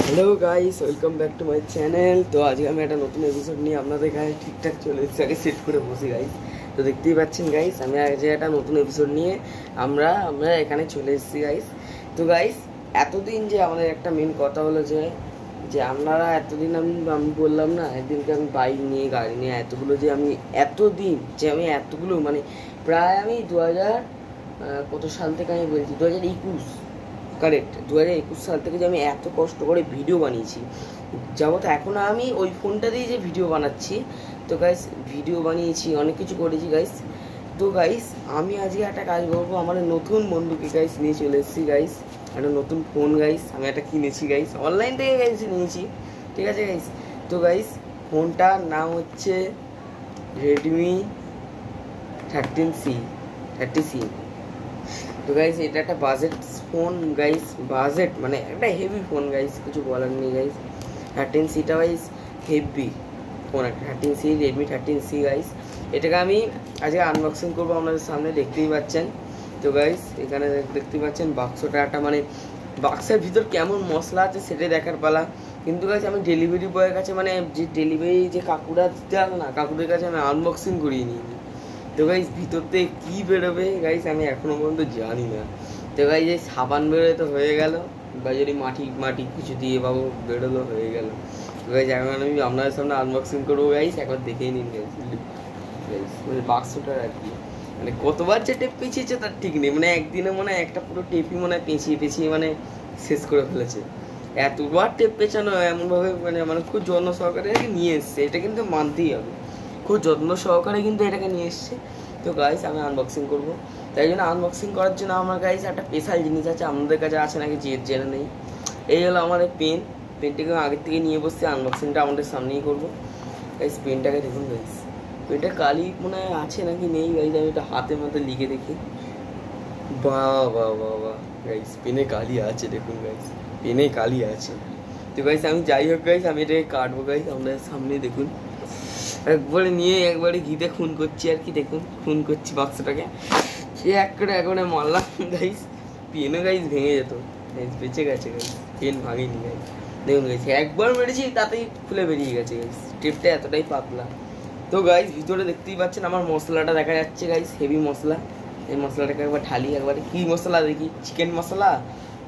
Hello guys, welcome back to my channel. তো আজকে আমি একটা নতুন এপিসোড নিয়ে আপনাদের কাছে ঠিকঠাক চলে এসেছি। আগে সেট করে বসি গাইস। তো দেখতেই পাচ্ছেন গাইস, আমি আজকে একটা নতুন এপিসোড নিয়ে আমরা এখানে চলে এসেছি গাইস। তো গাইস, এতদিন যে আমাদের একটা মেন কথা হলো যে যে আপনারা এতদিন আমি বললাম না, একদিনকে আমি বাইক নিয়ে গাড়ি নিয়ে এতগুলো যে আমি এতদিন যে আমি এতগুলো মানে প্রায় আমি 2000 কত সাল থেকে আমি বলছি 2021, কারেক্ট 2021 সাল থেকে যে আমি এত কষ্ট করে ভিডিও বানিয়েছি যাবো। তো এখন আমি ওই ফোনটা দিয়ে যে ভিডিও বানাচ্ছি। তো গাইস, ভিডিও বানিয়েছি, অনেক কিছু করেছি গাইস। তো গাইস, আমি আজকে একটা কাজ করবো, আমার নতুন বন্ধুকে গাইস নিয়ে চলে এসেছি গাইস। একটা নতুন ফোন গাইস আমি একটা কিনেছি গাইস, অনলাইন থেকে গাইস নিয়েছি, ঠিক আছে গাইস। তো গাইস, ফোনটার নাম হচ্ছে রেডমি 30C। তো গাইস, এটা একটা বাজেট ফোন গাইস, বাজেট মানে একটা হেভি ফোন গাইস, কিছু বলার নেই গাইস। 13Cটা গাইস হেভি ফোন, একটা 13C, রেডমি 13C গাইস। এটাকে আমি আজকে আনবক্সিং করবো আপনাদের সামনে, দেখতেই পাচ্ছেন। তো গাইস, এখানে দেখতেই পাচ্ছেন বাক্সটা একটা মানে বাক্সের ভিতর কেমন মশলা আছে সেটাই দেখার পালা। কিন্তু গাইস, আমি ডেলিভারি বয়ের কাছে মানে যে ডেলিভারি যে কাকুরা দিতে হবে না, কাকুদের কাছে আমি আনবক্সিং করিয়ে নিই। তো গাইস, ভিতর থেকে কী বেরোবে গাইস আমি এখনও পর্যন্ত জানি না। তো গাইস, এই সাবান বেরোয় তো হয়ে গেল, বা যদি মাটি কিছু দিয়ে বাবু বেরোলো হয়ে গেল। তো গাইস, এখন আমি আপনাদের সামনে আনবক্সিং করবো গাইস, একবার দেখেই নিন গাইস। গাইস মানে বাক্সটার আর কি মানে কতবার যে টেপ পেঁচিয়েছে তার ঠিক নেই, মানে একদিনে মনে হয় একটা পুরো টেপই মনে হয় পেঁচিয়ে মানে শেষ করে ফেলেছে। এতবার টেপ পেঁচানো এমনভাবে মানে খুব যত্ন সহকারে নিয়ে এসছে, এটা কিন্তু মানতেই হবে। খুব যত্ন সহকারে কিন্তু এটাকে নিয়ে এসছে। তো গাইস, আমি আনবক্সিং করব, তাই জন্য আনবক্সিং করার জন্য আমার গাইস একটা স্পেশাল জিনিস আছে, আপনাদের কাছে আছে নাকি জেনে নেই। এই হলো আমার পেনটাকে আগের থেকে নিয়ে বসছি, আনবক্সিংটা আমাদের সামনেই করবো গাইস। পেনটাকে দেখুন গাইস, পেনটা কালি মনে হয় আছে নাকি নেই গাইস, আমি এটা হাতের মধ্যে লিখে দেখি। বাহ গাইস, পেনে কালি আছে, দেখুন গাইস, পেনে কালি আছে। তো গাইস, আমি যাই হোক গাইস, আমি এটাকে কাটবো গাইস, আপনাদের সামনে দেখুন। একবারে নিয়ে একবারে ঘিতে খুন করছি আর কি, দেখুন খুন করছি বাক্সটাকে, সে একবারে মারলাম গাইস। পেনও গাইস ভেঙে যেত গাইস, বেঁচে গেছে গাইস, পেন ভাঙেনি গাইস। দেখুন গাইস, একবার মেরেছি তাতেই খুলে বেরিয়ে গেছে গাইস, টেপটা এতটাই পাতলা। তো গাইস, ভিতরে দেখতেই পাচ্ছেন আমার মশলাটা দেখা যাচ্ছে গাইস, হেভি মশলা। এই মশলাটাকে একবার ঢালি, একবারে কি মশলা দেখি, চিকেন মশলা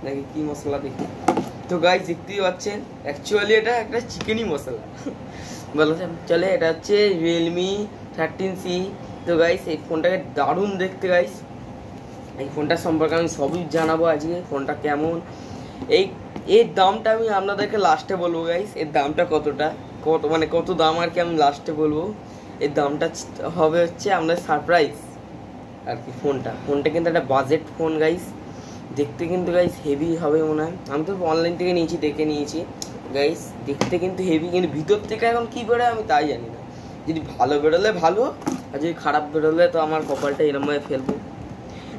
নাকি কি মশলা দেখি। তো গাইস, দেখতেই পাচ্ছেন অ্যাকচুয়ালি এটা একটা চিকেনই মশলা বলা চলে। এটা হচ্ছে রিয়েলমি 13C। তো গাইস, এই ফোনটাকে দারুণ দেখতে গাইস, এই ফোনটার সম্পর্কে আমি সবই জানাবো আজকে, ফোনটা কেমন। এর দামটা আমি আপনাদেরকে লাস্টে বলবো গাইস, এর দামটা কত দাম আর কি, আমি লাস্টে বলবো। এর দামটা হবে হচ্ছে আপনাদের সারপ্রাইজ আর কি। ফোনটা কিন্তু একটা বাজেট ফোন গাইস, দেখতে কিন্তু গাইস হেভি হবে মনে হয়। আমি তো অনলাইন থেকে দেখে নিয়েছি গাইস, দেখতে কিন্তু হেভি, কিন্তু ভিতর থেকে এখন কী বেরোয় আমি তাই জানি না। যদি ভালো বেরোলে ভালো, আর যদি খারাপ বেরোলে তো আমার কপালটা এরমভাবে ফেলবো।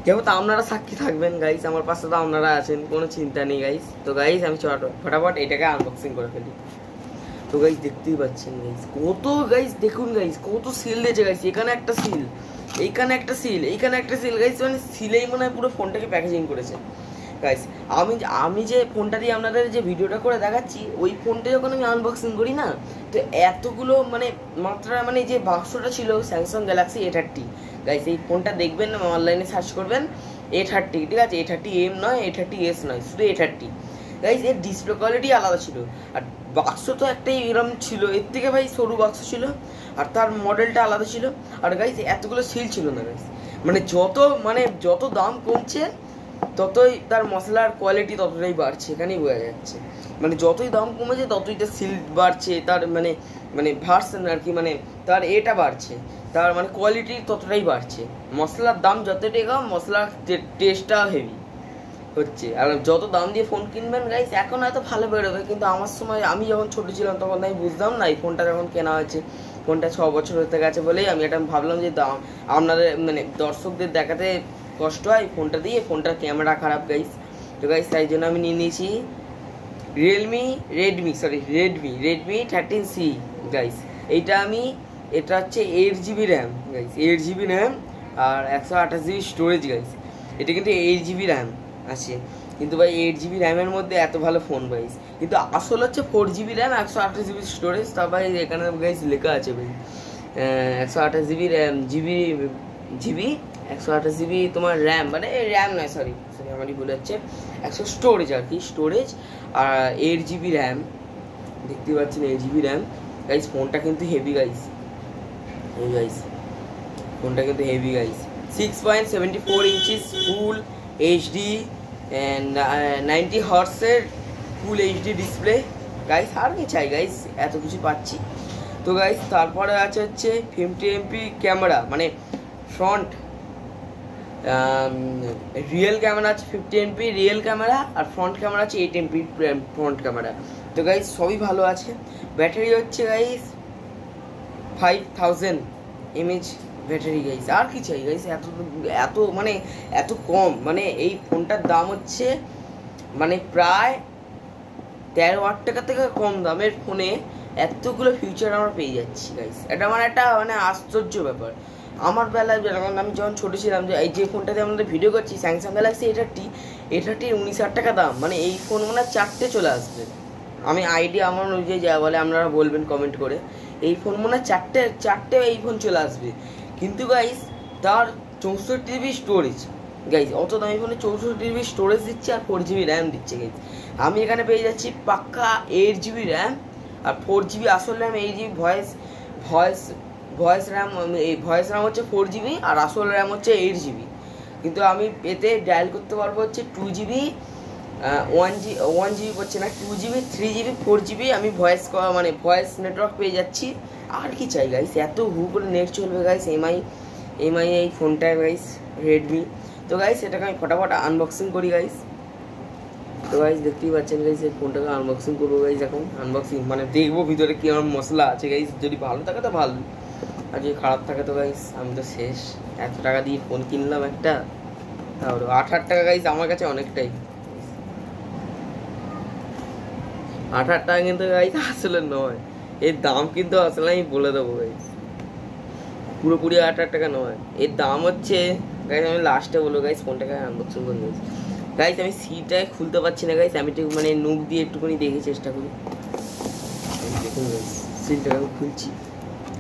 যেহেতু আপনারা সাক্ষী থাকবেন গাইস, আমার পাশে তো আপনারা আছেন, কোনো চিন্তা নেই গাইস। তো গাইস, আমি ফটাফট এটাকে আনবক্সিং করে ফেলি। তো গাইস, দেখতেই পাচ্ছেন গাইস কত গাইস, দেখুন গাইস কত সিল দিয়েছে গাইস, এখানে একটা সিল, এইখানে একটা সিল, এইখানে একটা সিল গাইস, মানে সিলেই মনে হয় পুরো ফোনটাকে প্যাকেজিং করেছে গাইস। আমি যে ফোনটা দিয়ে আপনাদের যে ভিডিওটা করে দেখাচ্ছি, ওই ফোনটা যখন আমি আনবক্সিং করি না, তো এতগুলো মানে মাত্রা মানে যে বাক্সটা ছিল স্যামসাং গ্যালাক্সি A30 গাইস। এই ফোনটা দেখবেন, অনলাইনে সার্চ করবেন A30, ঠিক আছে, A30M নয়, A30s নয়, শুধু A30 গাইস। এর ডিসপ্লে কোয়ালিটি আলাদা ছিল, আর বাক্স তো একটাই এরম ছিল, এর থেকে ভাই সরু বাক্স ছিল, আর তার মডেলটা আলাদা ছিল। আর গাইস, এতগুলো সিল ছিল না গাইস, মানে যত দাম কমছে ততই তার মশলার কোয়ালিটি ততটাই বাড়ছে, এখানেই বোঝা যাচ্ছে। মানে যতই দাম কমেছে ততই তার সিল বাড়ছে, তার মানে ভার্সন আর কি, মানে তার এটা বাড়ছে, তার মানে কোয়ালিটি ততটাই বাড়ছে। মশলার দাম যতটাই কম, মশলার টেস্টটা হেভি হচ্ছে। আর যত দাম দিয়ে ফোন কিনবেন গাইস, এখন হয়তো ভালো বেরোবে, কিন্তু আমার সময় আমি যখন ছোটো ছিলাম তখন আমি বুঝতাম না। এই ফোনটা যখন কেনা হয়েছে, ফোনটা 6 বছর হতে গেছে বলেই আমি এটা ভাবলাম যে দাম আপনাদের মানে দর্শকদের দেখাতে কষ্ট হয় ফোনটা দিয়ে, ফোনটার ক্যামেরা খারাপ গাইস। তো গাইস, তাই জন্য আমি নিয়ে নিয়েছি রেডমি 13C গাইস। এটা হচ্ছে 8GB RAM guys, 8GB RAM আর 128GB স্টোরেজ গাইস। এটা কিন্তু 8GB র্যাম আছে, কিন্তু ভাই 8 GB র্যামের মধ্যে এত ভালো ফোন গাইস, কিন্তু আসল হচ্ছে 4 GB র্যাম 128 GB স্টোরেজ। তারপরে এখানে গাইস লেখা আছে ভাই 128 GB জিবি 128 GB তোমার র্যাম, মানে র্যাম নয়, সরি আমারই ভুল হচ্ছে, 100 স্টোরেজ আর কি, স্টোরেজ আর 8 GB র্যাম। দেখতে পাচ্ছেন 8 GB র্যাম গাইস। ফোনটা কিন্তু হেভি গাইস, এই গাইস ফোনটা কিন্তু heavy guys. 6.74 inches full HD and 90 হর্সের ফুল এইচডি ডিসপ্লে গাইস। আর কি চাই গাইস, এত কিছু পাচ্ছি তো গাইস। তারপরে আছে হচ্ছে 50 MP ক্যামেরা, মানে ফ্রন্ট রিয়েল ক্যামেরা আছে 50 MP রিয়েল ক্যামেরা, আর ফ্রন্ট ক্যামেরা আছে 8 MP ফ্রন্ট ক্যামেরা। তো গাইস সবই ভালো আছে। ব্যাটারি হচ্ছে গাইস 5000 mAh ব্যাটারি গাইস। আর কি চাই গাইস, এত এত মানে এত কম, মানে এই ফোনটার দাম হচ্ছে মানে প্রায় 13,000 টাকা থেকে কম দামের ফোনে এতগুলো ফিউচার আমরা পেয়ে যাচ্ছি গাইস। এটা মানে একটা মানে আশ্চর্য ব্যাপার। আমার বেলায় আমি যখন ছোটো ছিলাম, যে এই যে ফোনটাতে আমাদের ভিডিও করছি স্যামসাং গ্যালাক্সি এটারটি 19,000 টাকা দাম, মানে এই ফোন মানে 4টে চলে আসবে। আমি আইডিয়া আমার অনুযায়ী যা বলে আপনারা বলবেন কমেন্ট করে, এই ফোন মনে হয় চারটে এই ফোন চলে আসবে। কিন্তু গাইস তার 64 GB স্টোরেজ গাইস, অত দামি ফোনে 64 GB স্টোরেজ দিচ্ছে আর 4 GB র্যাম দিচ্ছে গাইস। আমি এখানে পেয়ে যাচ্ছি পাক্কা 8 GB র্যাম আর 4 GB আসল র্যাম, 8 GB ভয়েস র্যাম। এই ভয়েস র্যাম হচ্ছে 4 GB আর আসল র্যাম হচ্ছে 8 GB। কিন্তু আমি এতে ডায়াল করতে পারবো হচ্ছে 2 GB 1 GB করছে না, 2 GB 3 GB 4 GB আমি মানে ভয়েস নেটওয়ার্ক পেয়ে যাচ্ছি। আর কি চাই গাইস, এত হু করে নেট চলবে গাইস। এমআই এই ফোনটা গাইস রেডমি। তো গাইস এটাকে আমি ফটাফট আনবক্সিং করি গাইস। তো গাইস দেখতেই পাচ্ছেন গাইস, এই ফোনটাকে আনবক্সিং করবো গাইস। এখন আনবক্সিং মানে দেখবো ভিতরে কি আমার মশলা আছে গাইস। যদি ভালো থাকে তো ভালো, আর যদি খারাপ থাকে তো গাইস আমি তো শেষ। এত টাকা দিয়ে ফোন কিনলাম একটা, তাহলে 8,000 টাকা গাইস আমার কাছে অনেকটাই। 8,000 টাকা কিন্তু গাইস আসলে নয়, এর দাম কিন্তু আসলে আমি বলে দেবো গাইস, পুরোপুরি 8,000 টাকা নয়। এর দাম হচ্ছে গাইস, আমি লাস্টে বলবো গাইস, ফোনটাকে আনবক্সিং করে নিয়েছি গাইস। আমি সিটটাকে খুলতে পারছি না গাইস, আমি একটু মানে নুক দিয়ে একটুখানি দেখে চেষ্টা করি। দেখুন গাইস সিলটাকে আমি খুলছি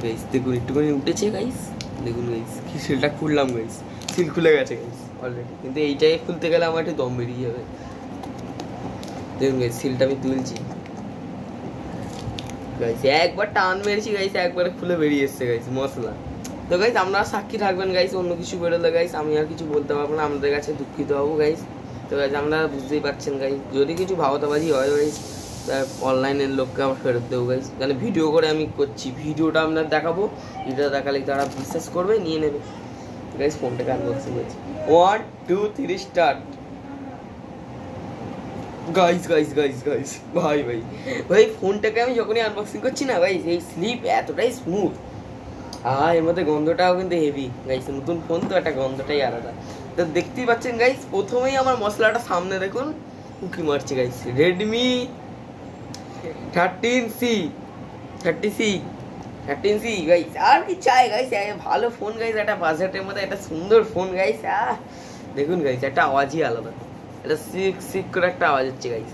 গাইস, দেখুন একটুখানি উঠেছে গাইস। দেখুন গাইস কি সিলটা খুললাম গাইস, সিল খুলে গেছে গাইস অলরেডি। কিন্তু এইটাকে খুলতে গেলে আমার একটু দম বেরিয়ে যাবে। দেখুন গাইস সিলটা আমি তুলছি গাইস, একবার টান মেরেছি গাইস, একবারে খুলে বেরিয়ে এসছে গাইস মশলা। তো গাইস আপনারা সাক্ষী থাকবেন গাইস, অন্য কিছু বেরোলে গাইস আমি আর কিছু বলতে পারবো না, আমাদের কাছে দুঃখিত হবো গাইস। তো গাইস আপনারা বুঝতেই পারছেন গাইস, যদি কিছু ভাওতাবাজি হয় গাইস অনলাইনের লোককে আমার ফেরত দেবো গাইস। তাহলে ভিডিও করে আমি করছি, ভিডিওটা আপনার দেখাবো, ভিডিওটা দেখালে তারা বিশ্বাস করবে, নিয়ে নেবে গাইস। ফোনটাকে আনবক্সিং করছি, 1 2 3 start guys guys guys guys. ভাই ভাই ভাই ফোনটাকে আমি যখনই আনবক্সিং করছি না ভাই, এই স্লিপ এতটাই স্মুথ, আর এর মধ্যে গন্ধটাও কিন্তু হেভি গাইস। নতুন ফোন তো একটা গন্ধটাই আলাদা। তো দেখতেই পাচ্ছেন গাইস, প্রথমেই আমার মশলাটা সামনে দেখুন উঁকি মারছে গাইস, রেডমি 13C গাইস। আর কি চাই গাইস, ভালো ফোন গাইস, একটা বাজেটের মধ্যে একটা সুন্দর ফোন গাইস। দেখুন গাইস একটা আওয়াজই আলাদা, এটা সিক করে একটা আওয়াজ হচ্ছে গাইস,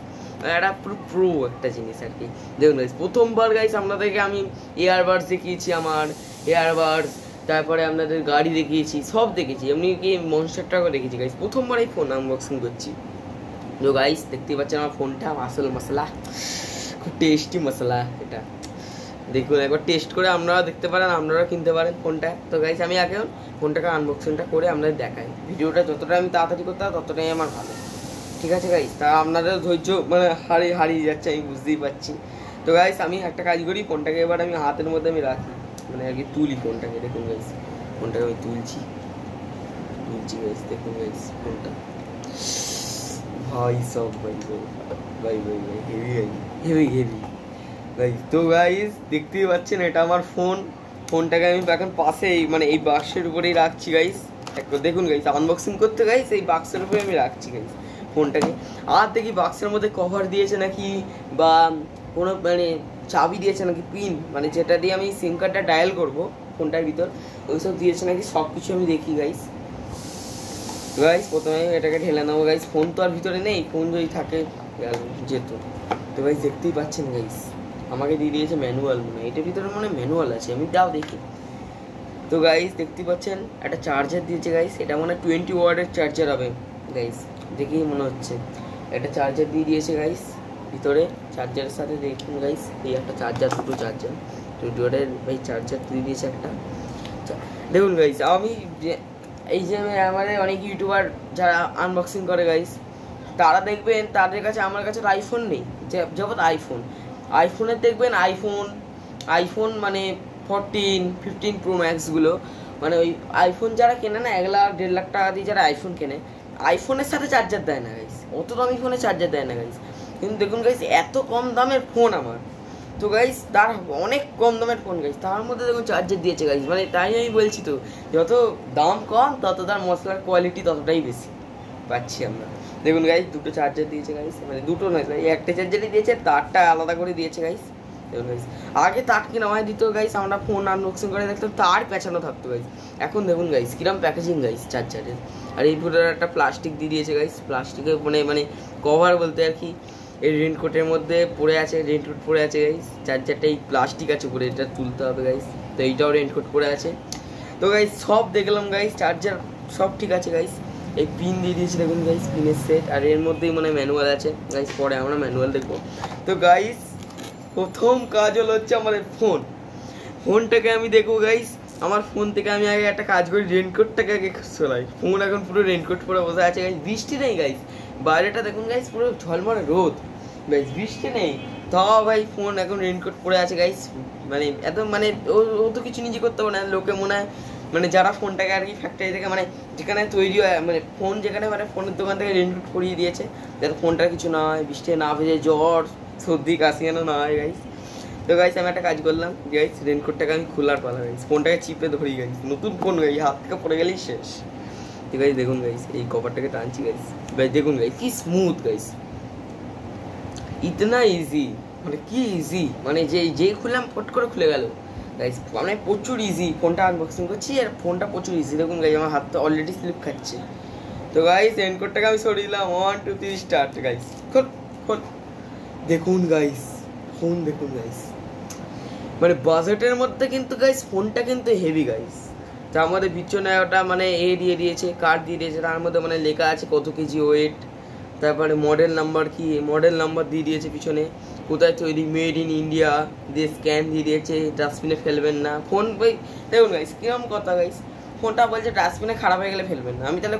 একটা প্রো একটা জিনিস আর কি। দেখুন গাইস প্রথমবার গাইস আপনাদেরকে আমি এয়ারবাডস দেখিয়েছি, আমার এয়ারবাডস, তারপরে আপনাদের গাড়ি দেখিয়েছি, সব দেখেছি, এমনি কি মনস্টারটাও দেখেছি গাইস। প্রথমবার এই ফোন আনবক্সিং করছি। তো গাইস দেখতেই পাচ্ছেন আমার ফোনটা, আসল মশলা, খুব টেস্টি মশলা এটা। দেখুন একবার টেস্ট করে আপনারা দেখতে পারেন, আপনারা কিনতে পারেন ফোনটা। তো গাইস আমি আগে ফোনটাকে আনবক্সিংটা করে আপনাদের দেখাই, ভিডিওটা যতটা আমি তাড়াতাড়ি করতে পারি ততটাই আমার ভালো, ঠিক আছে গাইস। তা আপনাদের ধৈর্য মানে হারিয়ে যাচ্ছে আমি বুঝতেই পারছি। তো গাইস আমি একটা কাজ করি, ফোনটাকে এবার আমি হাতের মধ্যে আমি রাখি, মানে আর কি তুলি ফোনটাকে। দেখুন গাইস ফোনটাকে আমি তুলছি গাইস, দেখুন গাইস ফোনটা ভাই সব ভাই ভাই ভাই ভাই হেভি গাইস। তো গাইস দেখতেই পাচ্ছেন এটা আমার ফোনটাকে আমি এখন পাশেই মানে এই বাক্সের উপরেই রাখছি গাইস। একটু দেখুন গাইস আনবক্সিং করতে গাইস এই বাক্সের উপরে আমি রাখছি গাইস ফোনটাকে। আর দেখি বাক্সের মধ্যে কভার দিয়েছে নাকি, বা কোনো মানে চাবি দিয়েছে নাকি, পিন মানে যেটা দিয়ে আমি সিম কার্ডটা ডায়াল করবো ফোনটার ভিতর, ওইসব দিয়েছে নাকি, সব কিছু আমি দেখি গাইস। গাইস প্রথমে এটাকে ঢেলে নেবো গাইস। ফোন তো আর ভিতরে নেই, ফোন যদি থাকে যেত। তো গাইস দেখতেই পাচ্ছেন গাইস, আমাকে দিয়ে দিয়েছে ম্যানুয়াল, মনে হয় এটার ভিতরে মনে হয় ম্যানুয়াল আছে, আমি তাও দেখি। তো গাইস দেখতেই পাচ্ছেন একটা চার্জার দিয়েছে গাইস, এটা মনে হয় 20 ওয়াটের চার্জার হবে গাইস, দেখেই মনে হচ্ছে। একটা চার্জার দিয়ে দিয়েছে গাইস ভিতরে, চার্জারের সাথে দেখুন গাইস এই একটা চার্জার, দুটো চার্জার, 20 ওয়াটের ভাই চার্জার দিয়ে দিয়েছে একটা। দেখুন গাইস আমি যে এই যে আমাদের অনেক ইউটিউবার যারা আনবক্সিং করে গাইস, তারা দেখবেন তাদের কাছে, আমার কাছে আইফোন নেই, যেমন আইফোনের দেখবেন আইফোন মানে 14, 15 প্রো ম্যাক্সগুলো, মানে ওই আইফোন যারা কেনে না 1 লাখ 1.5 লাখ টাকা দিয়ে যারা আইফোন কেনে, আইফোনের সাথে চার্জার দেয় না গাইস, অত দামি ফোনে চার্জার দেয় না গাইস। কিন্তু দেখুন গাইস এত কম দামের ফোন আমার, তো গাইস তার অনেক কম দামের ফোন গাইস, তার মধ্যে দেখুন চার্জার দিয়েছে গাইস, মানে তাই আমি বলছি তো যত দাম কম তত তার মশলার কোয়ালিটি ততটাই বেশি পাচ্ছি আমরা। দেখুন গাইস দুটো চার্জার দিয়েছে গাইস, মানে দুটো নয় ভাই একটা চার্জারই দিয়েছে, তারটা আলাদা করে দিয়েছে গাইস। দেখুন গাইস আগে তার কিনা হয় দিত গাইস, আমরা ফোন আনবক্সিং করে দেখতাম তার পেঁচানো থাকতো গাইস, এখন দেখুন গাইস কিরম প্যাকেজিং গাইস চার্জারের। আর এই পুরো একটা প্লাস্টিক দিয়ে দিয়েছে গাইস, প্লাস্টিকের মানে কভার বলতে আর কি, এই রেনকোটের মধ্যে পড়ে আছে, রেনকোট পড়ে আছে গাইস, চার্জারটা এই প্লাস্টিক আছে উপরে, এটা তুলতে হবে গাইস, তো এইটাও রেনকোট পড়ে আছে। তো গাইস সব দেখলাম গাইস, চার্জার সব ঠিক আছে গাইস, এই পিন দিয়ে দিয়েছে দেখুন গাইস, পিনের সেট, আর এর মধ্যেই মানে ম্যানুয়াল আছে গাইস, পরে আমরা ম্যানুয়াল দেখবো। তো গাইস প্রথম কাজ হচ্ছে আমাদের ফোনটাকে আমি দেখবো গাইস, আমার ফোন থেকে আমি আগে একটা কাজ করি, রেনকোটটাকে আগে চলাই। ফোন এখন পুরো রেনকোট পরে বসে আছে গাইস, বৃষ্টি নেই গাইস, বাইরেটা দেখুন গাইস পুরো ঝলমলে রোদ গাইস, বৃষ্টি নেই, তাও ভাই ফোন এখন রেনকোট পরে আছে গাইস। মানে এত মানে ও তো কিছু নিজে করতে পারে না, লোকে মনে হয় মানে যারা ফোনটাকে আর কি ফ্যাক্টরি থেকে মানে যেখানে তৈরি হয়, মানে ফোন যেখানে মানে ফোনের দোকান থেকে রেনকোট পরিয়ে দিয়েছে যাতে ফোনটার কিছু না হয়, বৃষ্টি না ভেজে জ্বর সর্দি কাশি যেন না হয় গাইস। তো গাইস আমি একটা কাজ করলাম গাইস, রেনকোটটাকে আমি খোলার পালা গাইস, ফোনটাকে চিপে ধরি গাইস, নতুন ফোন গাইস, হাত থেকে পড়ে গেলেই শেষ। ঠিক আছে দেখুন গাইস এই কভারটাকে টানছি গাইস, গাইস দেখুন গাইস কি স্মুথ গাইস, ইতনা ইজি, মানে কি ইজি, মানে যেই খুললাম ফট করে খুলে গেল গাইস, মানে প্রচুর ইজি। ফোনটা আনবক্সিং করছি আর ফোনটা প্রচুর ইজি, দেখুন গাইস আমার হাতটা অলরেডি স্লিপ খাচ্ছে। তো গাইস রেনকোটটাকে আমি সরিয়ে দিলাম, 1 2 3 স্টার্ট গাইস, খোল। দেখুন গাইস ফোন দেখুন গাইস, মানে বাজেটের মধ্যে কিন্তু গাইস ফোনটা কিন্তু হেভি গাইস। তার মধ্যে পিছনে ওটা মানে দিয়ে দিয়েছে, কার্ড দিয়ে দিয়েছে, তার মধ্যে মানে লেখা আছে কত কেজি ওয়েট, তারপরে মডেল নাম্বার দিয়ে দিয়েছে পিছনে, কোথায় তৈরি, মেড ইন ইন্ডিয়া দিয়ে স্ক্যান দিয়ে দিয়েছে, ডাস্টবিনে ফেলবেন না ফোন। ভাই দেখুন গাইস কিরম কথা গাইস, ফোনটা বলছে ডাস্টবিনে খারাপ হয়ে গেলে ফেলবেন না, আমি তাহলে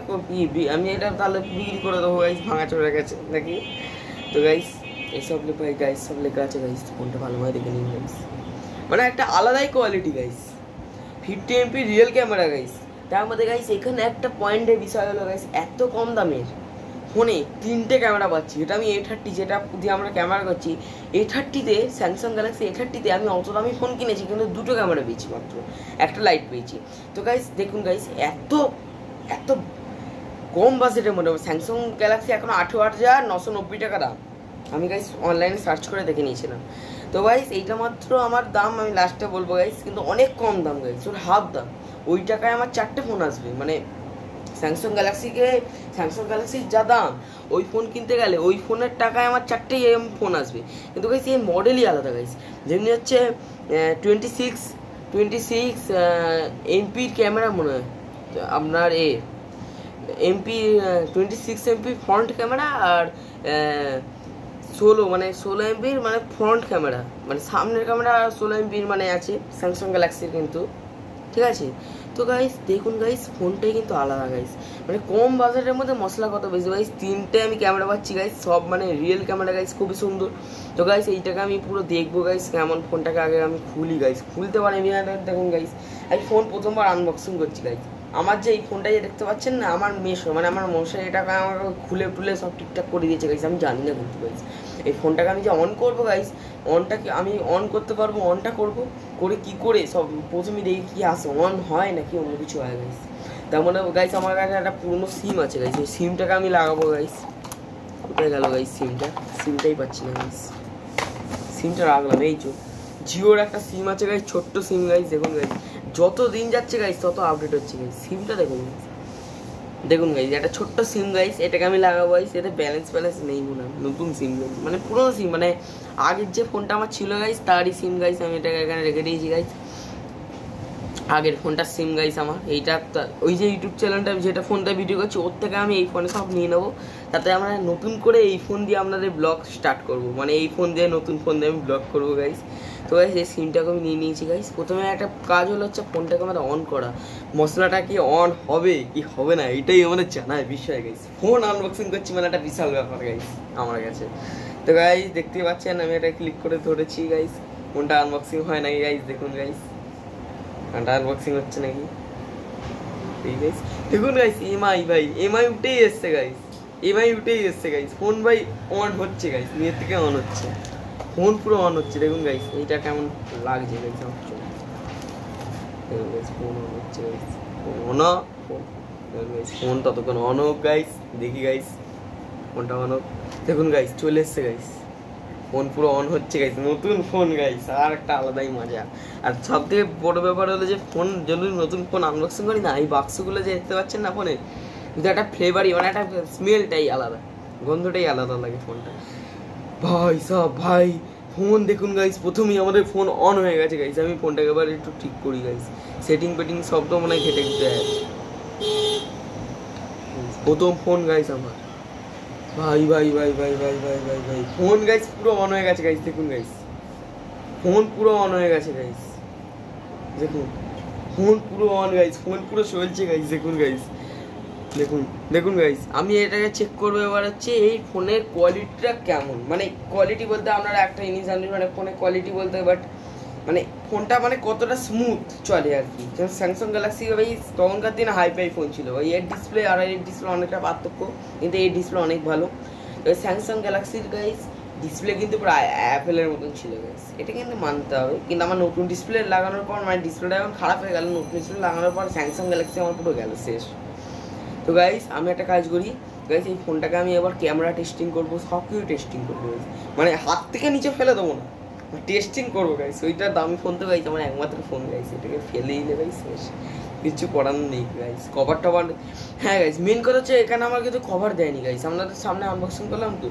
আমি এটা তাহলে বিক্রি করে দেবো গাইস, ভাঙা চলে গেছে নাকি। তো গাইস এইসব লেখা গাইস, সব লেখা আছে গাইস, ফোনটা ভালোভাবে দেখে নিন গাইস, মানে একটা আলাদাই quality guys, 50 MP real camera guys. তার মধ্যে গাইস এখানে একটা পয়েন্টের বিষয় হলো গাইস, এত কম দামের ফোনে 3টে ক্যামেরা পাচ্ছি। এটা আমি A30 যেটা দিয়ে আমরা ক্যামেরা করছি, A30-তে স্যামসাং গ্যালাক্সি A30-তে আমি অত দামি ফোন কিনেছি কিন্তু 2টো ক্যামেরা পেয়েছি মাত্র, একটা লাইট পেয়েছি। তো গাইস দেখুন গাইস এত কম বাজেটের মধ্যে স্যামসাং গ্যালাক্সি এখন 18,990 টাকা দাম, আমি গাইস অনলাইনে সার্চ করে দেখে নিয়েছিলাম। তো গাইস এইটা মাত্র আমার দাম আমি লাস্টে বলবো গাইস, কিন্তু অনেক কম দাম গাইস, ওর হাফ দাম। ওই টাকায় আমার 4টে ফোন আসবে, মানে স্যামসাং গ্যালাক্সির যা দাম, ওই ফোন কিনতে গেলে ওই ফোনের টাকায় আমার 4টে ফোন আসবে। কিন্তু গাইস এই মডেলই আলাদা গাইস, যেমনি হচ্ছে 26 এমপির ক্যামেরা মনে হয় আপনার, এমপি 26 MP ফ্রন্ট ক্যামেরা, আর 16 MBর মানে ফ্রন্ট ক্যামেরা, মানে সামনের ক্যামেরা 16 MBর মানে আছে স্যামসাং গ্যালাক্সির কিন্তু, ঠিক আছে। তো গাইস দেখুন গাইস ফোনটাই কিন্তু আলাদা গাইস, মানে কম বাজেটের মধ্যে মশলা কত বেশি গাইস। 3টে আমি ক্যামেরা পাচ্ছি গাইস, সব মানে রিয়েল ক্যামেরা গাইস, খুবই সুন্দর। তো গাইস এইটাকে আমি পুরো দেখবো গাইস কেমন, ফোনটাকে আগে আমি খুলি গাইস, খুলতে পারি আমি। দেখুন গাইস আমি ফোন প্রথমবার আনবক্সিং করছি গাইস, আমার যে এই ফোনটা যে দেখতে পাচ্ছেন না, আমার মানে আমার মশাই এটাকে আমাকে খুলে টুলে সব ঠিকঠাক করে দিয়েছে গাইস, আমি জানি না কিন্তু গাইস এই ফোনটাকে আমি যে অন করবো গাইস, অনটাকে আমি অন করতে পারবো, অনটা করবো করে কি করে সব প্রথমে দেখি কি আসে, অন হয় নাকি অন্য কিছু হয় গাইস। তার মানে গাইস আমার কাছে একটা পুরনো সিম আছে গাইস, ওই সিমটাকে আমি লাগাবো গাইস। কোথায় গেল গাইস সিমটাই পাচ্ছি না গাইস, সিমটা রাখলাম এই জিওর একটা সিম আছে গাইস, ছোট্ট সিম গাইস। দেখুন গাইস যত দিন যাচ্ছে গাইস তত আপডেট হচ্ছে গাইস, সিমটা দেখুন গাইস, দেখুন গাইস এটা ছোট্ট সিম গাইস, এটাকে আমি লাগাবো গাইস, এতে ব্যালেন্স নেই মনে হয়, নতুন সিম গাইস, মানে পুরোনো সিম, মানে আগের যে ফোনটা আমার ছিল গাইস তারই সিম গাইস, আমি এটাকে এখানে রেখে দিয়েছি গাইস, আগের ফোনটার সিম গাইস আমার এইটা। ওই যে ইউটিউব চ্যানেলটা যেটা ফোনটা ভিডিও করছি ওর থেকে আমি এই ফোনে সব নিয়ে নেবো, তাতে আমরা নতুন করে এই ফোন দিয়ে আপনাদের ব্লগ স্টার্ট করব, মানে এই ফোন দিয়ে নতুন ফোন দিয়ে আমি ব্লগ করবো গাইস। তো গাইস এই সিমটাকে আমি নিয়ে নিয়েছি গাইস। প্রথমে একটা কাজ হলো হচ্ছে ফোনটাকে আমাদের অন করা, মশলাটা কি অন হবে কি হবে না এটাই আমাদের জানার বিষয় গাইস। ফোন আনবক্সিং করছি মানে একটা বিশাল ব্যাপার গাইস আমার কাছে। তো গাইস দেখতে পাচ্ছেন আমি এটা ক্লিক করে ধরেছি গাইস, ফোনটা আনবক্সিং হয় নাকি গাইস, দেখুন গাইস ফোনটা আনবক্সিং হচ্ছে নাকি, ঠিক গাইস দেখুন গাইস, এমআই উঠেই এসছে গাইস, এমআই উঠেই এসছে গাইস, ফোন ভাই অন হচ্ছে গাইস, নিজের থেকে অন হচ্ছে, ফোন পুরো অন হচ্ছে, দেখুন গাইস এইটা কেমন লাগছে গাইস আমার চোখে, দেখুন গাইস ফোন অন হচ্ছে গাইস, ফোন ফোন ততক্ষণ অন হোক গাইস, দেখি গাইস ফোনটা অন হোক, দেখুন গাইস চলে এসছে গাইস, ফোন পুরো অন হচ্ছে গাইস, নতুন ফোন গাইস, আর একটা আলাদাই মজা। আর সব থেকে বড় ব্যাপার হলো যে ফোন যদি নতুন ফোন আনবক্সিং করি না, এই বাক্সগুলো যে দেখতে পাচ্ছেন না ফোনে, কিন্তু একটা ফ্লেভারই মানে একটা স্মেলটাই আলাদা, গন্ধটাই আলাদা লাগে ফোনটা ভাই সব ভাই। ফোন দেখুন গাইস প্রথমেই আমাদের ফোন অন হয়ে গেছে গাইস, আমি ফোনটাকে এবার একটু ঠিক করি গাইস, সেটিং পেটিং সব তো মনে হয় ঘেটে ঘেটে আছে, প্রথম ফোন গাইস আমার, ভাই ফোন গাইস পুরো অন হয়ে গেছে গাইস, দেখুন গাইস ফোন পুরো অন হয়ে গেছে গাইস, দেখুন ফোন পুরো অন গাইস, ফোন পুরো চলছে গাইস, দেখুন গাইস দেখুন গাইস। আমি এটাকে চেক করবো এবার হচ্ছে এই ফোনের কোয়ালিটিটা কেমন, মানে কোয়ালিটি বলতে আপনারা একটা জিনিস জানেন, মানে ফোনের কোয়ালিটি বলতে বাট মানে ফোনটা মানে কতটা স্মুথ চলে আর কি। যেমন স্যামসাং গ্যালাক্সি ভাই তখনকার দিনে হাই ফোন ছিল ভাই, এর ডিসপ্লে আর এর ডিসপ্লে অনেকটা পার্থক্য, কিন্তু এই ডিসপ্লে অনেক ভালো। স্যামসাং গ্যালাক্সির গাইস ডিসপ্লে কিন্তু প্রায় অ্যাপেলের মতন ছিল গাইস, এটা কিন্তু মানতে হবে। কিন্তু আমার নতুন ডিসপ্লে লাগানোর পর মানে ডিসপ্লেটা এখন খারাপ হয়ে গেল, নতুন ডিসপ্লে লাগানোর পর স্যামসাং গ্যালাক্সি আমার পুরো গেল শেষ। তো গাইস আমি একটা কাজ করি গাইস, এই ফোনটাকে আমি এবার ক্যামেরা টেস্টিং করবো, সব কিছু টেস্টিং করবো গাইস, মানে হাত থেকে নিচে ফেলে দেবো না, টেস্টিং করবো গাইস। ওইটা দামি ফোন তো গাইস, আমার একমাত্র ফোন গাইস, এটাকে ফেলেই নেবে শেষ, কিছু করার নেই গাইস। কভার টভার হ্যাঁ গাইস, মেন কথা হচ্ছে এখানে আমার কিন্তু কভার দেয়নি গাইস, আপনাদের সামনে আনবক্সিং করলাম তো,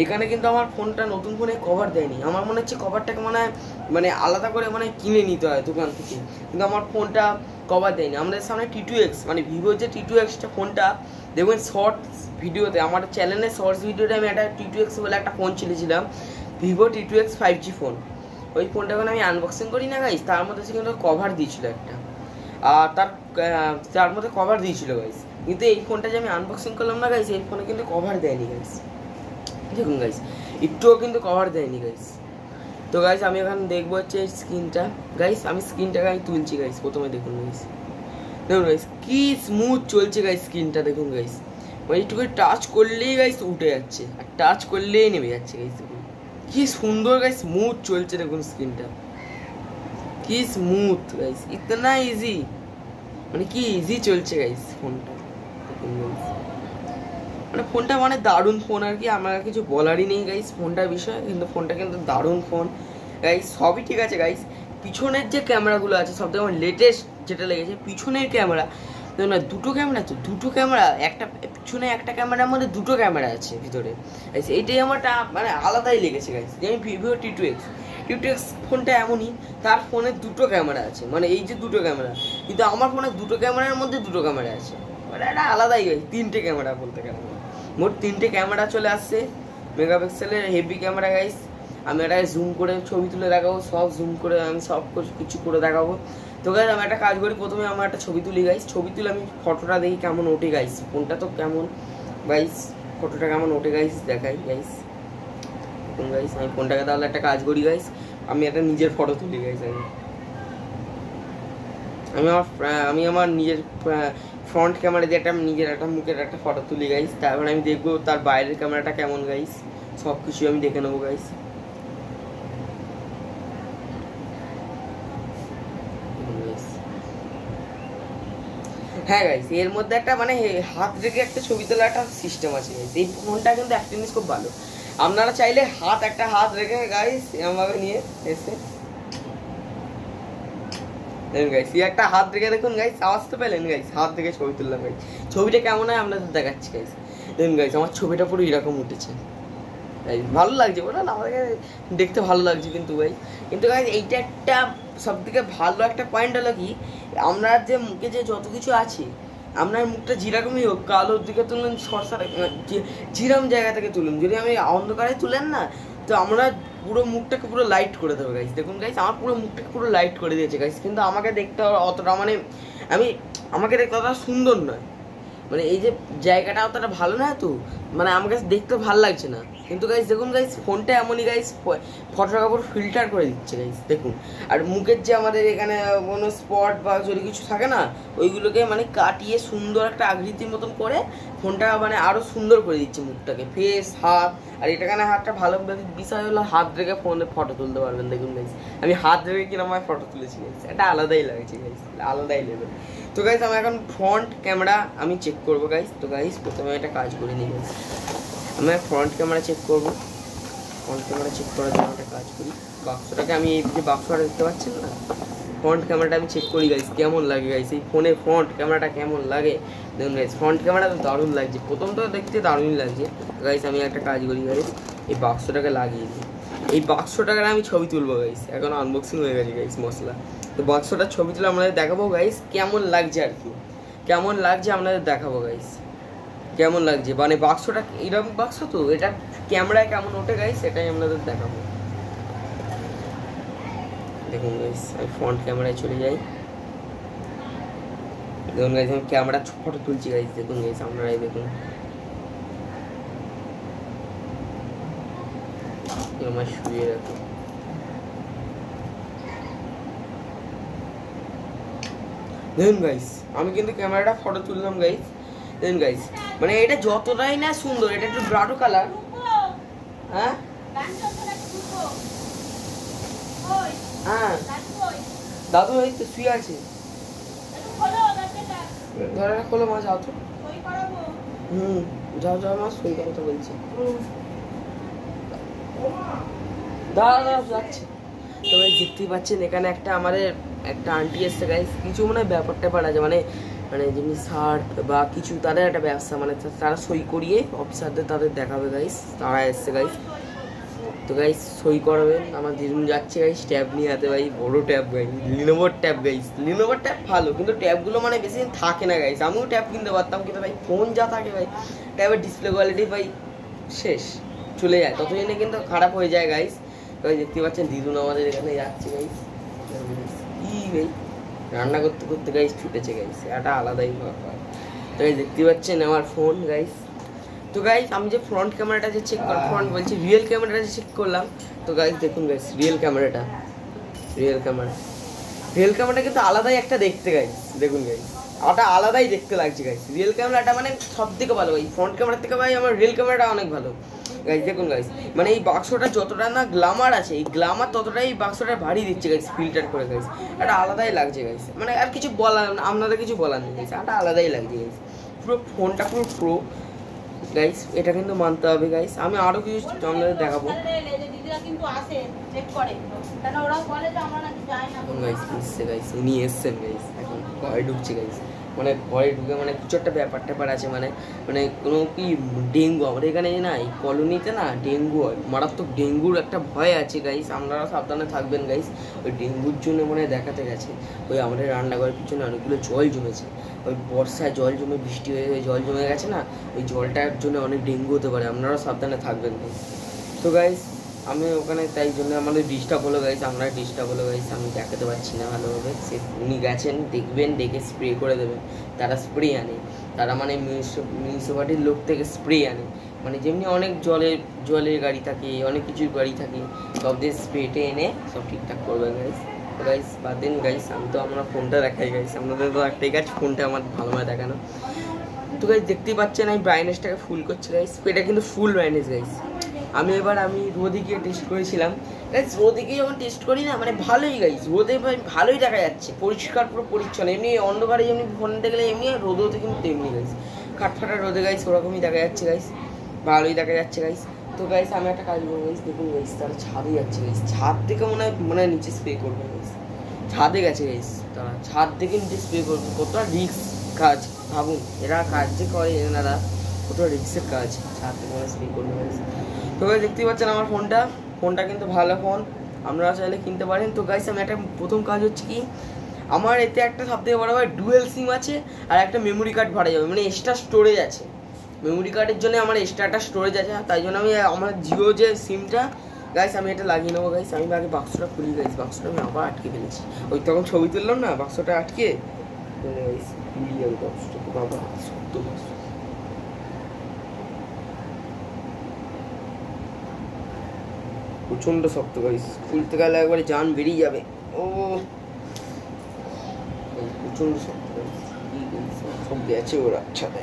এখানে কিন্তু আমার ফোনটা নতুন ফোনে কভার দেয়নি। আমার মনে হচ্ছে কভারটাকে মানে আলাদা করে মানে কিনে নিতে হয় দোকান থেকে, কিন্তু আমার ফোনটা কভার দেয়নি। আমাদের সামনে T2X মানে ভিভোর যে T2Xটা ফোনটা দেখবেন শর্টস ভিডিওতে, আমার চ্যানেলে শর্টস ভিডিওতে আমি একটা T2X বলে একটা phone ছেড়েছিলাম, Vivo T2X 5G phone. ওই ফোনটা যখন আমি আনবক্সিং করি না গাইস, তার মধ্যে সে কিন্তু কভার দিয়েছিল একটা, আর তার মধ্যে কভার দিয়েছিল গাইস, কিন্তু এই ফোনটা যে আমি আনবক্সিং করলাম না গাইস, এই ফোনে কিন্তু কভার দেয়নি গাইস, দেখুন গাইস একটুও কিন্তু কভার দেয়নি গাইস। তো গাইস আমি এখন দেখবো হচ্ছে স্ক্রিনটা গাইস, আমি স্ক্রিনটাকে আমি তুলছি গাইস, প্রথমে দেখুন গাইস, দেখুন গাইস কি স্মুথ চলছে গাইস স্ক্রিনটা, দেখুন গাইস মানে একটু টাচ করলেই গাইস উঠে যাচ্ছে, আর টাচ করলেই নেমে যাচ্ছে গাইস, দেখুন কি সুন্দর গাইস স্মুথ চলছে, দেখুন স্ক্রিনটা কি স্মুথ গাইস, ইতনা ইজি, মানে কি ইজি চলছে গাইস ফোনটা, দেখুন গাইস মানে ফোনটা মানে দারুণ ফোন আর কি, আমার কিছু বলারই নেই গাইস ফোনটার বিষয়ে, কিন্তু ফোনটা কিন্তু দারুণ ফোন গাইস, সবই ঠিক আছে গাইস। পিছনের যে ক্যামেরাগুলো আছে সব থেকে আমার লেটেস্ট যেটা লেগেছে পিছনের ক্যামেরা, দেখুন না দুটো ক্যামেরা, তো দুটো ক্যামেরা, একটা পিছনে একটা ক্যামেরার মধ্যে দুটো ক্যামেরা আছে ভিতরে গাইস, এইটাই আমারটা মানে আলাদাই লেগেছে গাইস। যেমন ভিভো T2X ফোনটা এমনই, তার ফোনে দুটো ক্যামেরা আছে, মানে এই যে দুটো ক্যামেরা, কিন্তু আমার ফোনে দুটো ক্যামেরার মধ্যে দুটো ক্যামেরা আছে, মানে এটা আলাদাই গাইস, তিনটে ক্যামেরা বলতে গেলে মোট তিনটে ক্যামেরা চলে আসছে, মেগাপিক্সেলের হেভি ক্যামেরা গাইস। আমি এটাকে জুম করে ছবি তুলে দেখাবো, সব জুম করে আমি সব কিছু করে দেখাবো। তো গাইস আমি একটা কাজ করি, প্রথমে আমার একটা ছবি তুলি গাইস, ছবি তুলে আমি ফটোটা দেখি কেমন ওঠে গাইস, ফোনটা তো কেমন গাইস, ফটোটা কেমন ওঠে গাইস দেখাই গাইস, দেখুন গাইস আমি ফোনটাকে তাহলে একটা কাজ করি গাইস, আমি একটা নিজের ফটো তুলি গাইস, আমি আমার নিজের ফ্রন্ট ক্যামেরা দিয়ে একটা নিজের একটা মুখের একটা ফটো তুলি গাইস, তারপরে আমি দেখবো তার বাইরের ক্যামেরাটা কেমন গাইস, সব কিছু আমি দেখে নেবো গাইস। হ্যাঁ গাইস এর মধ্যে একটা মানে হাত রেখে একটা ছবি তোলার একটা সিস্টেম আছে গাইস, এই ফোনটা কিন্তু একটা জিনিস খুব ভালো, আপনারা চাইলে একটা হাত রেখে গাইস এমনভাবে নিয়ে এসে দেখুন গাইস, এই একটা হাত থেকে দেখুন গাইস, আওয়াজ তো পেলেন গাইস, হাত থেকে ছবি তুললাম গাইস। ছবিটা কেমন হয় আপনাদের দেখাচ্ছি গাইস। দেখুন গাইস, আমার ছবিটা পুরো এরকম উঠেছে গাইস, ভালো লাগছে বলো না, আমাকে দেখতে ভালো লাগছে কিন্তু গাইস। কিন্তু গাইস এইটা একটা সব থেকে ভালো একটা পয়েন্ট হলো কি, আমরা যে মুখে যে যত কিছু আছে, আপনার মুখটা যেরকমই হোক, কালোর দিকে তুলুন, সরসার যেরকম জায়গা থেকে তুলুন, যদি আমি অন্ধকারে তুলেন না, তো আমরা পুরো মুখটাকে পুরো লাইট করে দেবো গাইস। দেখুন গাইস, আমার পুরো মুখটাকে পুরো লাইট করে দিয়েছে গাইস, কিন্তু আমাকে দেখতে অতটা মানে আমাকে দেখতে অতটা সুন্দর নয়, মানে এই যে জায়গাটা অতটা ভালো না, তো মানে আমাকে দেখতে ভালো লাগছে না। কিন্তু গাইস দেখুন গাইস, ফোনটা এমনই গাইস, ফটোর কাপড় ফিল্টার করে দিচ্ছে গাইস দেখুন। আর মুখের যে আমাদের এখানে কোনো স্পট বা যদি কিছু থাকে না, ওইগুলোকে মানে কাটিয়ে সুন্দর একটা আকৃতির মতন করে ফোনটা মানে আরও সুন্দর করে দিচ্ছে মুখটাকে, ফেস, হাত। আর এটাখানে হাতটা ভালো বিষয় হলো, হাত রেখে ফোনে ফটো তুলতে পারবেন। দেখুন গাইস, আমি হাত রেখে কিরম আমার ফটো তুলেছি গাইস, এটা আলাদাই লাগছে গাইস, আলাদাই লেভেল। তো গাইস আমি এখন ফ্রন্ট ক্যামেরা আমি চেক করবো গাইস। তো গাইস প্রথমে একটা কাজ করে নিই গাইস, আমি ফ্রন্ট ক্যামেরা চেক করবো। ফ্রন্ট ক্যামেরা চেক করার জন্য একটা কাজ করি, বাক্সটাকে আমি এই যে বাক্সটা দেখতে পাচ্ছেন না, ফ্রন্ট ক্যামেরাটা আমি চেক করি গাইস, কেমন লাগে গাইস এই ফোনে ফ্রন্ট ক্যামেরাটা কেমন লাগে। দেখুন গাইস, ফ্রন্ট ক্যামেরা তো দারুণ লাগছে, প্রথম তো দেখতে দারুণই লাগছে গাইস। আমি একটা কাজ করি গাইস, এই বাক্সটাকে লাগিয়ে দিই, এই বাক্সটাকে আমি ছবি তুলবো গাইস, এখন আনবক্সিং হয়ে গেছে গাইস মশলা। তো বাক্সটার ছবি তুলে আপনাদের দেখাবো গাইস কেমন লাগছে, আর কি কেমন লাগছে আপনাদের দেখাবো গাইস, কেমন লাগছে মানে বাক্সটা এরকম বাক্স, তো এটা ক্যামেরায় কেমন ওঠে গাইস সেটাই আপনাদের দেখাবো। দেখুন গাইস, আমি ফ্রন্ট ক্যামেরায় চলে যাই। দেখুন গাইস, আমি ক্যামেরা ফটো তুলছি গাইস, দেখুন গাইস আপনারাই দেখুন, আমার শুয়ে রাখো। দেখুন গাইস, আমি কিন্তু ক্যামেরাটা ফটো তুললাম গাইস। দেখুন গাইস, মানে এটা যতটাই না সুন্দর, এটা একটু ব্রাডো কালার। হ্যাঁ হ্যাঁ, দাদু এই তো শুয়ে আছে, ধরে খোলো মা, যাও তো। যাও যাও মা, সই কথা বলছি, দাদা যাচ্ছে। তো ভাই দেখতেই পাচ্ছেন, এখানে একটা আমাদের একটা আন্টি এসছে গাইস, কিছু মনে হয় ব্যাপার ট্যাপার আছে, মানে মানে যেমনি শার্ট বা কিছু, তাদের একটা ব্যবসা, মানে তারা সই করিয়ে অফিসারদের তাদের দেখাবে গাইস, তারা এসছে গাইস। তো গাইস সই করাবেন, আমার দিদুন যাচ্ছে গাইস ট্যাব নিয়ে হাতে, ভাই বড় ট্যাব গাইস, লিনোভোর ট্যাব গাইস। লিনোভোর ট্যাব ভালো, কিন্তু ট্যাবগুলো মানে বেশি দিন থাকে না গাইস। আমিও ট্যাব কিনতে পারতাম, কিন্তু ভাই ফোন যা থাকে ভাই, ট্যাবের ডিসপ্লে কোয়ালিটি ভাই শেষ, চলে যায়, ততদিনে কিন্তু খারাপ হয়ে যায় গাইস। তো দেখতে পাচ্ছেন দিদুন আমাদের এখানে যাচ্ছে গাইস, কি ভাই রান্না করতে করতে গাইস ছুটেছে গাইস, এটা আলাদাই ব্যাপার। তো গাইস দেখতে পাচ্ছেন আমার ফোন গাইস। তো গাইস আমি যে ফ্রন্ট ক্যামেরাটা যে চেক কর, ফ্রন্ট বলছি রিয়েল ক্যামেরাটা যে চেক করলাম, তো গাইস দেখুন গাইস রিয়েল ক্যামেরাটা, রিয়েল ক্যামেরাটা কিন্তু আলাদাই একটা দেখতে গাইস। দেখুন গাইস, ওটা আলাদাই দেখতে লাগছে গাইস, রিয়েল ক্যামেরাটা মানে সব থেকে ভালো ভাই, ফ্রন্ট ক্যামেরার থেকে ভাই আমার রিয়েল ক্যামেরাটা অনেক ভালো গাইস। দেখুন গাইস, মানে এই বাক্সটা যতটা না গ্ল্যামার আছে, এই গ্ল্যামার ততটাই এই বাক্সটা ভারী দিচ্ছে গাইস, ফিল্টার করে গাইস, এটা আলাদাই লাগছে গাইস, মানে আর কিছু বলার, আপনাদের কিছু বলার নেই গাইস, এটা আলাদাই লাগছে গাইস, পুরো ফোনটা পুরো প্রো গাইস, এটা কিন্তু মানতে হবে গাইস। আমি আরো কিছু আপনাদের দেখাবো গাইস, উনি এসছেন গাইস, এখন ঘরে ঢুকছে গাইস, মানে ঘরে ঢুকে মানে কিছু একটা ব্যাপার ট্যাপার আছে, মানে মানে কোনো কি ডেঙ্গু আমাদের এখানে না, এই কলোনিতে না ডেঙ্গু হয়, মারাত্মক ডেঙ্গুর একটা ভয় আছে গাইস, আপনারা সাবধানে থাকবেন গাইস। ওই ডেঙ্গুর জন্য মানে দেখাতে গেছে, ওই আমাদের রান্নাঘরের পিছনে অনেকগুলো জল জমেছে, ওই বর্ষায় জল জমে, বৃষ্টি হয়ে জল জমে গেছে না, ওই জলটার জন্য অনেক ডেঙ্গু হতে পারে, আপনারা সাবধানে থাকবেন গাইস। তো গাইস আমি ওখানে তাই জন্য আমাদের ডিস্টার্ব হলো গাইস, আমরা ডিস্টার্ব হলো গাইস, আমি দেখাতে পারছি না ভালোভাবে। সে উনি গেছেন, দেখবেন, দেখে স্প্রে করে দেবেন, তারা স্প্রে আনে, তারা মানে মিউনিসিপালিটির লোক থেকে স্প্রে আনে, মানে যেমনি অনেক জলের গাড়ি থাকে, অনেক কিছুর গাড়ি থাকে, সব দিয়ে স্প্রেটে এনে সব ঠিকঠাক করবে গাইস। তো গাইস বাদ দিন গাইস, আমি তো আমরা ফোনটা দেখাই গাইস, আপনাদের তো একটাই কাজ ফোনটা আমার ভালোভাবে দেখানো। তো গাইস দেখতেই পাচ্ছেন আমি ব্রাইটনেসটাকে ফুল করছি গাইস, এটা কিন্তু ফুল ব্রাইটনেস গাইস। আমি রোদে গিয়ে টেস্ট করেছিলাম গাইস, রোদে গিয়ে যখন টেস্ট করি না, মানে ভালোই গাইস, রোদে ভালোই দেখা যাচ্ছে, পরিষ্কার পুরো পরিচ্ছন্ন, এমনি অন্ধকারে যেমনি ফোনতে গেলে এমনি, রোদেতে কিন্তু তেমনি গাইস, কাঠফাটা রোদে গাইস ওরকমই দেখা যাচ্ছে গাইস, ভালোই দেখা যাচ্ছে গাইস। তো গাইস আমি একটা কাজ করবো গাইস, দেখুন গাইস তারা ছাদে যাচ্ছে গাইস, ছাদ থেকে মনে হয় নিচে স্প্রে করবে গাইস, ছাদে গেছে গাইস, তারা ছাদ থেকে নিচে স্প্রে করবে, কতটা রিস্ক কাজ ভাবুন, এরা কাজ যে করে এনারা কতটা রিস্কের কাজ, ছাদ থেকে স্প্রে করবে গাইস। তো গাইস দেখতেই পাচ্ছেন আমার ফোনটা কিন্তু ভালো ফোন, আপনারা চাইলে কিনতে পারেন। তো গাইস আমি একটা প্রথম কাজ হচ্ছে কি, আমার এতে একটা সবথেকে বড় ভাই ডুয়েল সিম আছে আর একটা মেমোরি কার্ড ভাড়া যাবে, মানে এক্সট্রা স্টোরেজ আছে, মেমোরি কার্ডের জন্য আমার এক্সট্রা একটা স্টোরেজ আছে, তাই জন্য আমি আমার জিও যে সিমটা গাইস আমি এটা লাগিয়ে নেবো গাইস। আমি আগে বাক্সটা খুলি গাইস, বাক্সটা আমি আবার আটকে ফেলেছি, ওই তখন ছবি তুললাম না বাক্সটা আটকে গাইস, খুলি আমি বাক্সটা, বাবা সত্য বাক্স, প্রচন্ড শক্ত গাইস, খুলতে গেলে একবারে জান বেরিয়ে যাবে, ও প্রচন্ড শক্ত গাইস, সব গেছে ওরা ছাদে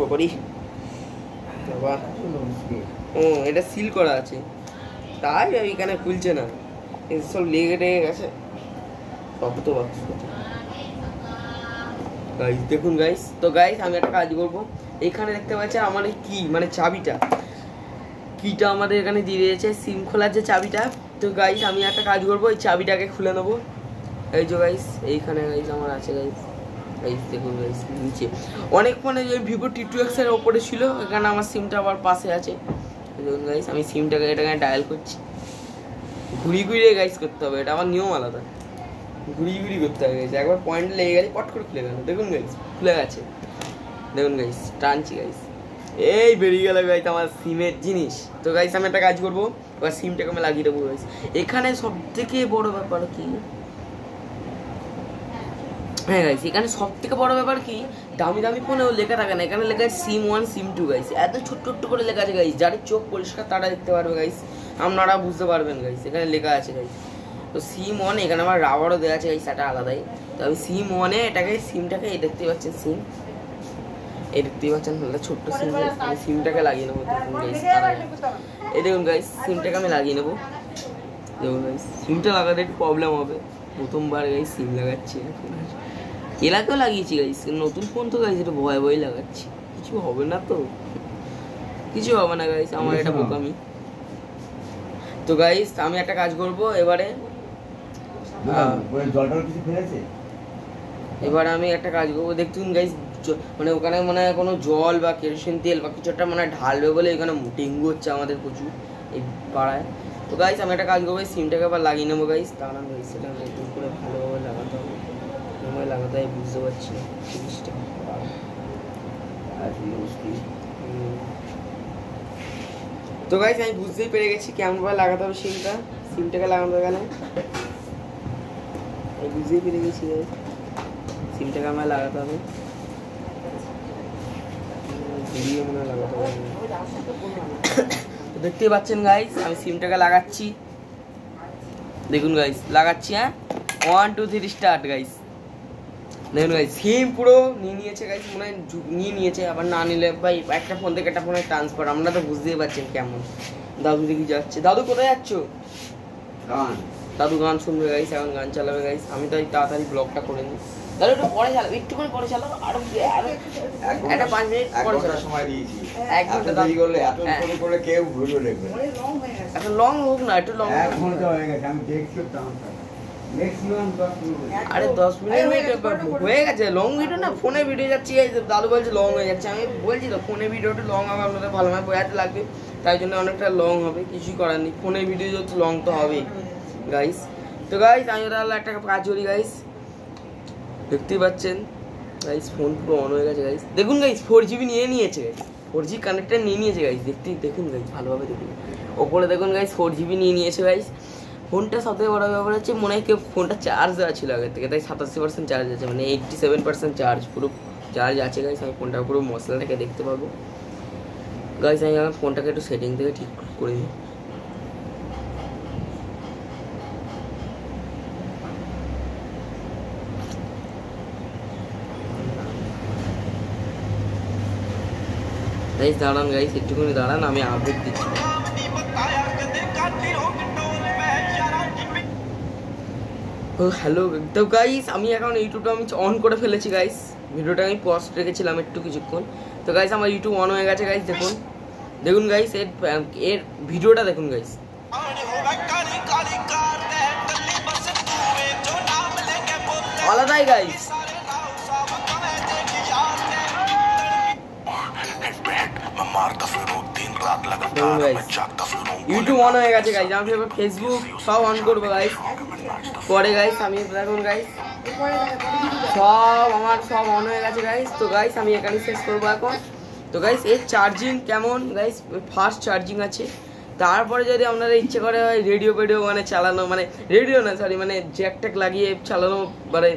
বাবারি বাবা। ও এটা সিল করা আছে, তাই এখানে খুলছে না, সব লেগে গেছে শক্ত বাক্স গাইস। দেখুন গাইস, তো গাইস আমি একটা কাজ করবো, এখানে দেখতে পাচ্ছি আমার কি মানে কিটা আমাদের এখানে দিয়ে দিয়েছে সিম খোলার যে চাবিটা। তো গাইস আমি একটা কাজ করবো, এই চাবিটাকে খুলে নেবো, এই যে গাইস এইখানে গাইস আমার আছে গাইস, গাইস দেখুন গাইস নিচে অনেক ফোনে ওই ভিভো T2X এর ওপরে ছিল, এখানে আমার সিমটা আবার পাশে আছে। দেখুন গাইস আমি সিমটাকে এটাকে ডায়াল করছি, ঘুরিয়ে গাইস করতে হবে, এটা আমার নিয়ম আলাদা, ঘুরিয়ে করতে হবে গাইস, একবার পয়েন্ট লেগে গেলে পট করে খুলে গেল, দেখুন গাইস খুলে গেছে, দেখুন গাইস টানছি গাইস, এই বেরিয়ে গেল গাইস আমার সিমের জিনিস। তো গাইস আমি একটা কাজ করবো, এবার সিমটাকে আমি লাগিয়ে দেবো গাইস। এখানে সব থেকে বড় ব্যাপার কি, হ্যাঁ গাইস এখানে সব থেকে বড় ব্যাপার কি, দামি ফোনেও লেখা থাকে না, এখানে লেখা আছে SIM1 SIM2 গাইস, এত ছোট্ট করে লেখা আছে গাইস, যাদের চোখ পরিষ্কার তারা দেখতে পারবে গাইস, আপনারা বুঝতে পারবেন গাইস, এখানে লেখা আছে গাইস। তো SIM1 এখানে আমার রাবারও দেওয়া আছে গাইস, এটা আলাদাই। তো আমি SIM1 এটাকে সিমটাকে এই দেখতে পাচ্ছেন সিম, এই দেখতেই পাচ্ছেন ছোট্ট সিম, আমি সিমটাকে লাগিয়ে নেবো গাইস, এই দেখুন গাইস সিমটাকে আমি লাগিয়ে নেবো, দেখুন গাইস সিমটা লাগাতে একটু প্রবলেম হবে, প্রথমবার গাইস সিম লাগাচ্ছি, এলাকাও লাগিয়েছি গাইস, নতুন ফোন তো গাইস এটা ভয় লাগাচ্ছি, কিছু হবে না তো, কিছু হবে না গাইস, আমার এটা বোকামি। তো গাইস আমি একটা কাজ করব এবারে, এবারে আমি একটা কাজ করবো, দেখুন গাইস মানে ওখানে মানে কোনো জল বা কেরোসিন তেল বা কিছু একটা মানে ঢালবে বলে এখানে ডেঙ্গু হচ্ছে আমাদের প্রচুর এই পাড়ায়। তো গাইস আমি একটা কাজ করবো, সিমটাকে আবার লাগিয়ে নেবো গাইস, তার নাম গাইস সেটা নতুন করে ভালোভাবে লাগাতে হবে, সময় লাগাতে হয় বুঝতে পারছি না জিনিসটা, তো গাইস আমি বুঝতেই পেরে গেছি কেমনভাবে লাগাতে হবে সিমটাকে লাগাতে গেলে, আমি বুঝতেই পেরে গেছি গাইস সিমটাকে আমার লাগাতে হবে, ঘুরিয়ে মনে লাগাতে হবে। তো দেখতেই পাচ্ছেন গাইস আমি সিমটাকে লাগাচ্ছি, দেখুন গাইস লাগাচ্ছি, হ্যাঁ 1 2 3 স্টার্ট গাইস। দেখুন গাইস সিম পুরো নিয়েছে গাইস, মনে হয় নিয়েছে, আবার না নিলে ভাই একটা ফোন থেকে একটা ফোনে ট্রান্সফার, আমরা তো বুঝতেই পারছেন কেমন। দাদু দিকে যাচ্ছে, দাদু কোথায় যাচ্ছ? দাদু গান শুনবে গাইস, এখন গান চালাবে গাইস, আমি তাই তাড়াতাড়ি ব্লগটা করে নিই। দাদু একটু পরে চালাবো, একটুখানি পরে চালাবো, আরো একটা 5 মিনিট পরে চালাবো, সময় দিয়েছি, 1 ঘন্টা দেরি করলে এত করে কেউ ভিডিও দেখবে, এত লং হোক না, একটু লং, 1 ঘন্টা হয়ে গেছে আমি দেখছি, ম্যাক্সিমাম 10 মিনিট, আরে 10 মিনিট হয়ে গেছে, লং ভিডিও না, ফোনে ভিডিও যাচ্ছি, দাদু বলছে লং হয়ে যাচ্ছে, আমি বলছি তো ফোনে ভিডিওটা লং হবে, আপনাদের ভালোভাবে বোঝাতে লাগবে, তাই জন্য অনেকটা লং হবে, কিছুই করার নেই, ফোনে ভিডিও যত লং তো হবেই গাইস। তো গাইস আমি তাহলে একটা কাজ করি গাইস, দেখতেই পাচ্ছেন গাইস ফোন পুরো অন হয়ে গেছে গাইস, দেখুন গাইস 4GB নিয়ে নিয়েছে গাইস, 4G কানেক্টার নিয়ে নিয়েছে গাইস, দেখুন গাইস ভালোভাবে দেখুন, ওপরে দেখুন গাইস 4GB নিয়ে নিয়েছে গাইস। ফোনটা সবথেকে বড় ব্যাপার হচ্ছে মনে হয় কেউ ফোনটা চার্জ দেওয়া ছিল আগের থেকে, তাই 87% চার্জ আছে, মানে 87% চার্জ, পুরো চার্জ আছে গাইস, আমি ফোনটা পুরো মশলাটাকে দেখতে পাবো গাইস। আমি আমার ফোনটাকে একটু সেটিং থেকে ঠিক করে দিই, গাইস দাঁড়ান গাইস, একটুখানি দাঁড়ান, আমি আপডেট দিচ্ছি। হ্যালো, তো গাইস আমি এখন ইউটিউবটা আমি অন করে ফেলেছি গাইস, ভিডিওটা আমি পজ রেখেছিলাম একটু কিছুক্ষণ। তো গাইস আমার ইউটিউব অন হয়ে গেছে গাইস, দেখুন গাইস এর ভিডিওটা দেখুন গাইস, আলাদাই গাইস। ইউটিউব অন হয়ে গেছে গাইস, আমি এবার ফেসবুক সব অন করবো গাইস পরে গাইস। আমি দেখুন গাইস সব আমার সব অন হয়ে গেছে গাইস। তো গাইস আমি এখানে শেষ করবো এখন। তো গাইস এর চার্জিং কেমন গাইস, ফাস্ট চার্জিং আছে। তারপরে যদি আপনারা ইচ্ছে করে হয় রেডিও মানে চালানো, মানে রেডিও না সরি মানে জ্যাক ট্যাক লাগিয়ে চালানো, মানে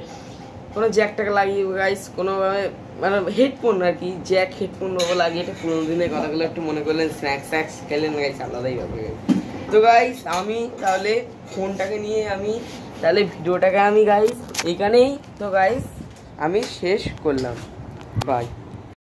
কোনো জ্যাক ট্যাক লাগিয়ে গাইস কোনোভাবে মানে হেডফোন আর কি, জ্যাক হেডফোন লাগিয়ে এটা পুরোনো দিনের কথাগুলো একটু মনে করলেন, স্ন্যাক্স খেলেন গাইস, আলাদাই ব্যাপার গাইস। তো গাইস আমি তাহলে ফোনটাকে নিয়ে আমি তাহলে ভিডিওটাকে আমি গাইস এখানেই তো গাইস আমি শেষ করলাম, বাই।